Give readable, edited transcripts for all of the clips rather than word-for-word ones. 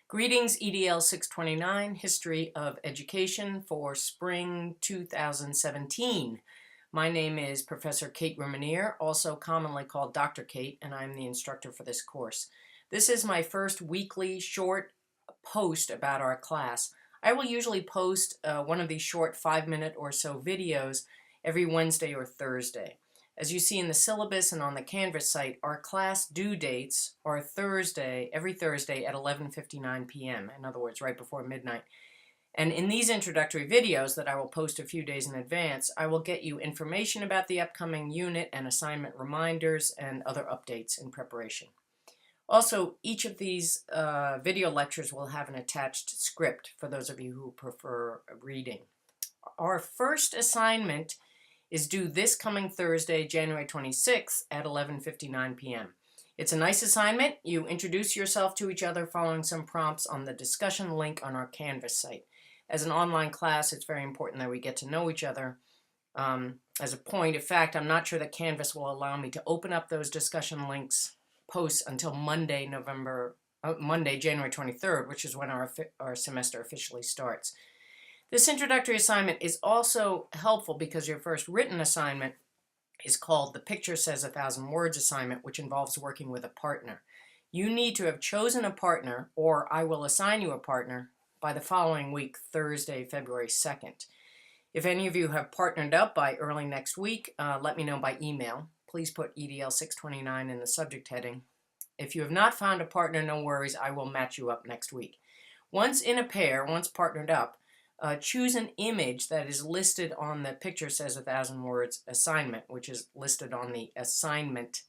Greetings, EDL 629, History of Education for Spring 2017. My name is Professor Kate Rumanier, also commonly called Dr. Kate, and I'm the instructor for this course. This is my first weekly short post about our class. I will usually post one of these short 5-minute or so videos every Wednesday or Thursday. As you see in the syllabus and on the Canvas site, our class due dates are every Thursday at 11:59 p.m., in other words, right before midnight. And in these introductory videos that I will post a few days in advance, I will get you information about the upcoming unit and assignment reminders and other updates in preparation. Also, each of these video lectures will have an attached script for those of you who prefer reading. Our first assignment is due this coming Thursday, January 26th at 11:59 p.m. It's a nice assignment. You introduce yourself to each other following some prompts on the discussion link on our Canvas site. As an online class, it's very important that we get to know each other. As a point of fact, I'm not sure that Canvas will allow me to open up those discussion links posts until Monday, January 23rd, which is when our semester officially starts. This introductory assignment is also helpful because your first written assignment is called the Picture Says 1,000 Words assignment, which involves working with a partner. You need to have chosen a partner, or I will assign you a partner, by the following week, Thursday, February 2nd. If any of you have partnered up by early next week, let me know by email. Please put EDL 629 in the subject heading. If you have not found a partner, no worries, I will match you up next week. Once in a pair, once partnered up, choose an image that is listed on the Picture Says 1,000 Words assignment, which is listed on the assignment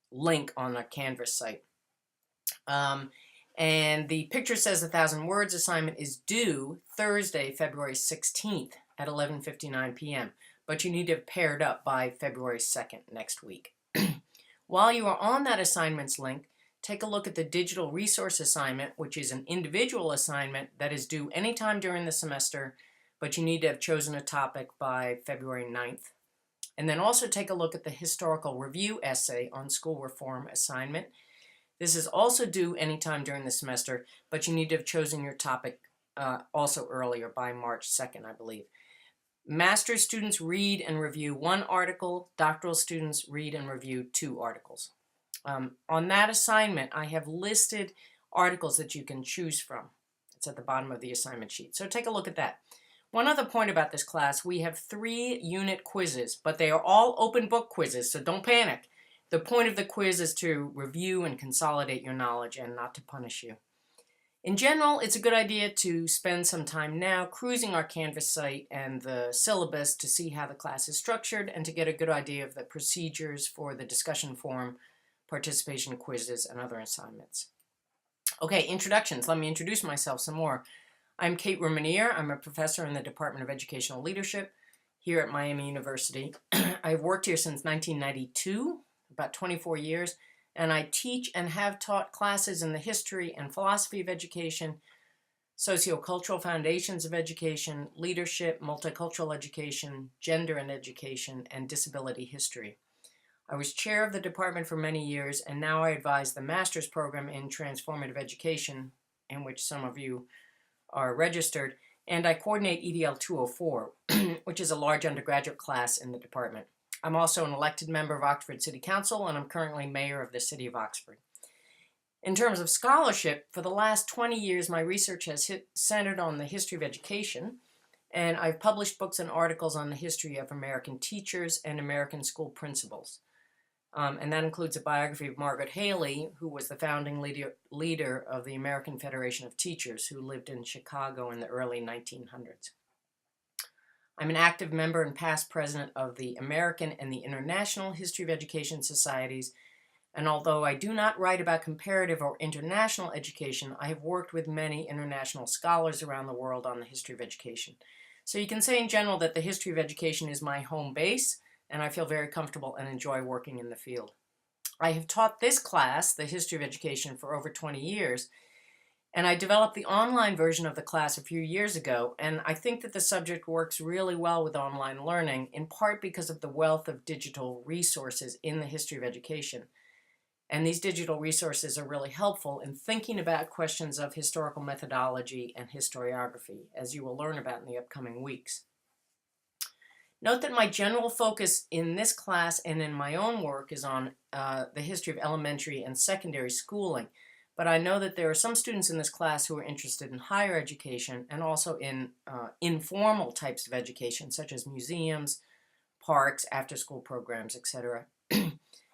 link on the Canvas site. And the Picture Says 1,000 Words assignment is due Thursday, February 16th at 11:59 p.m., but you need to have paired up by February 2nd next week. While you are on that assignments link, take a look at the digital resource assignment, which is an individual assignment that is due anytime during the semester, but you need to have chosen a topic by February 9th. And then also take a look at the historical review essay on school reform assignment. This is also due anytime during the semester, but you need to have chosen your topic also earlier by March 2nd, I believe. Master's students read and review 1 article. Doctoral students read and review 2 articles. On that assignment, I have listed articles that you can choose from. It's at the bottom of the assignment sheet. So take a look at that. One other point about this class, we have 3 unit quizzes, but they are all open book quizzes, so don't panic. The point of the quiz is to review and consolidate your knowledge and not to punish you. In general, it's a good idea to spend some time now cruising our Canvas site and the syllabus to see how the class is structured and to get a good idea of the procedures for the discussion forum, participation quizzes, and other assignments. Okay, introductions. Let me introduce myself some more. I'm Kate Rumanier. I'm a professor in the Department of Educational Leadership here at Miami University. I've worked here since 1992, about 24 years, and I teach and have taught classes in the history and philosophy of education, sociocultural foundations of education, leadership, multicultural education, gender and education, and disability history. I was chair of the department for many years, and now I advise the master's program in transformative education, in which some of you are registered, and I coordinate EDL 204, which is a large undergraduate class in the department. I'm also an elected member of Oxford City Council, and I'm currently mayor of the city of Oxford. In terms of scholarship, for the last 20 years, my research has centered on the history of education, and I've published books and articles on the history of American teachers and American school principals. And that includes a biography of Margaret Haley, who was the founding leader of the American Federation of Teachers, who lived in Chicago in the early 1900s. I'm an active member and past president of the American and the International History of Education Societies, and although I do not write about comparative or international education, I have worked with many international scholars around the world on the history of education. So you can say in general that the history of education is my home base, and I feel very comfortable and enjoy working in the field. I have taught this class, the history of education, for over 20 years, and I developed the online version of the class a few years ago, and I think that the subject works really well with online learning, in part because of the wealth of digital resources in the history of education. And these digital resources are really helpful in thinking about questions of historical methodology and historiography, as you will learn about in the upcoming weeks. Note that my general focus in this class and in my own work is on the history of elementary and secondary schooling, but I know that there are some students in this class who are interested in higher education and also in informal types of education, such as museums, parks, after-school programs, etc.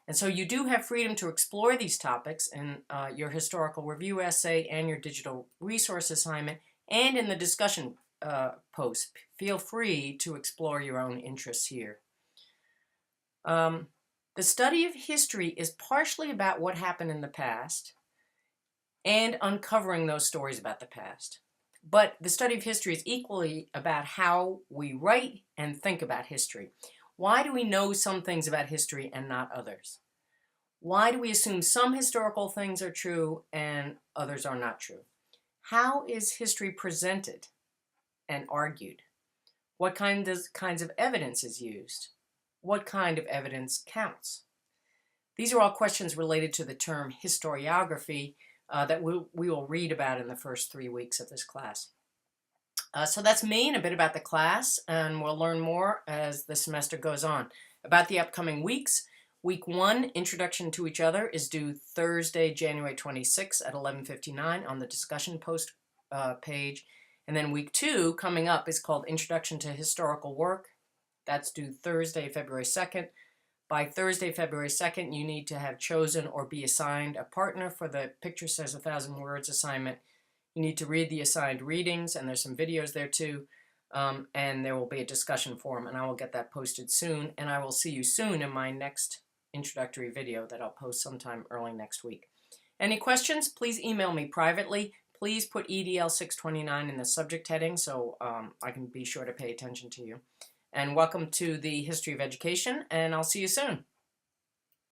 And so you do have freedom to explore these topics in your historical review essay and your digital resource assignment and in the discussion posts. Feel free to explore your own interests here. The study of history is partially about what happened in the past and uncovering those stories about the past. But the study of history is equally about how we write and think about history. Why do we know some things about history and not others? Why do we assume some historical things are true and others are not true? How is history presented and argued? What kinds of evidence is used? What kind of evidence counts? These are all questions related to the term historiography that we will read about in the first 3 weeks of this class. So that's me and a bit about the class, and we'll learn more as the semester goes on. About the upcoming weeks, Week 1, Introduction to Each Other, is due Thursday, January 26 at 11:59 on the discussion post page. And then Week 2, coming up, is called Introduction to Historical Work. That's due Thursday, February 2nd. By Thursday, February 2nd, you need to have chosen or be assigned a partner for the Picture Says 1,000 Words assignment. You need to read the assigned readings, and there's some videos there too. And there will be a discussion forum, and I will get that posted soon. And I will see you soon in my next introductory video that I'll post sometime early next week. Any questions? Please email me privately. Please put EDL 629 in the subject heading so I can be sure to pay attention to you. And welcome to the History of Education, and I'll see you soon.